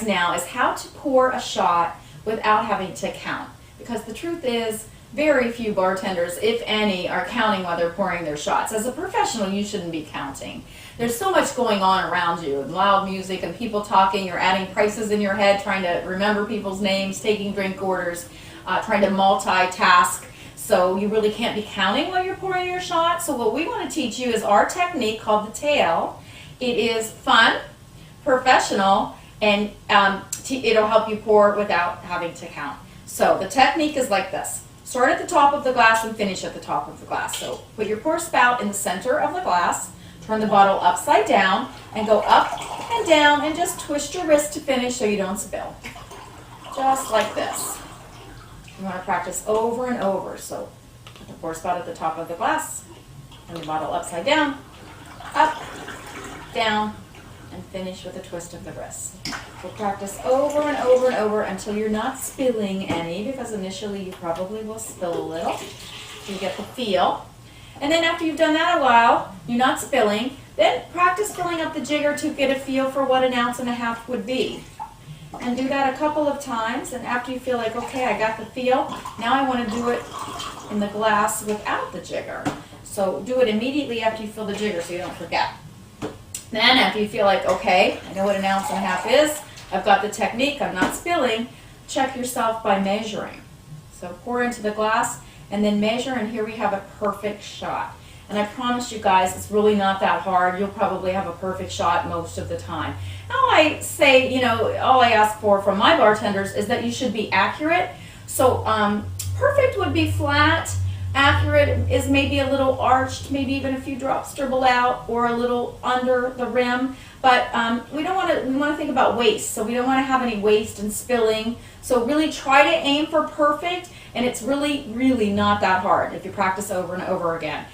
guys now is how to pour a shot without having to count. Because the truth is, very few bartenders, if any, are counting while they're pouring their shots. As a professional, you shouldn't be counting. There's so much going on around you, and loud music and people talking. You're adding prices in your head, trying to remember people's names, taking drink orders, trying to multitask. So you really can't be counting while you're pouring your shot. So what we want to teach you is our technique called the tail. It is fun, professional, and it'll help you pour without having to count. So the technique is like this. Start at the top of the glass and finish at the top of the glass. So put your pour spout in the center of the glass, turn the bottle upside down, and go up and down, and just twist your wrist to finish so you don't spill. Just like this. You want to practice over and over. So put the pour spout at the top of the glass, turn the bottle upside down, up, down, and finish with a twist of the wrist. We'll practice over and over and over until you're not spilling any, because initially you probably will spill a little. You get the feel. And then after you've done that a while, you're not spilling, then practice filling up the jigger to get a feel for what 1.5 ounces would be. And do that a couple of times, and after you feel like, okay, I got the feel, now I want to do it in the glass without the jigger. So do it immediately after you fill the jigger so you don't forget. Then after you feel like, okay, I know what 1.5 ounces is, I've got the technique, I'm not spilling, check yourself by measuring. So pour into the glass and then measure, and here we have a perfect shot. And I promise you guys, it's really not that hard. You'll probably have a perfect shot most of the time. All I say, all I ask for from my bartenders is that you should be accurate. So perfect would be flat. Accurate is maybe a little arched, maybe even a few drops dribble out, or a little under the rim. But we want to think about waste, so we don't want to have any waste and spilling. So really try to aim for perfect, and it's really, really not that hard if you practice over and over again.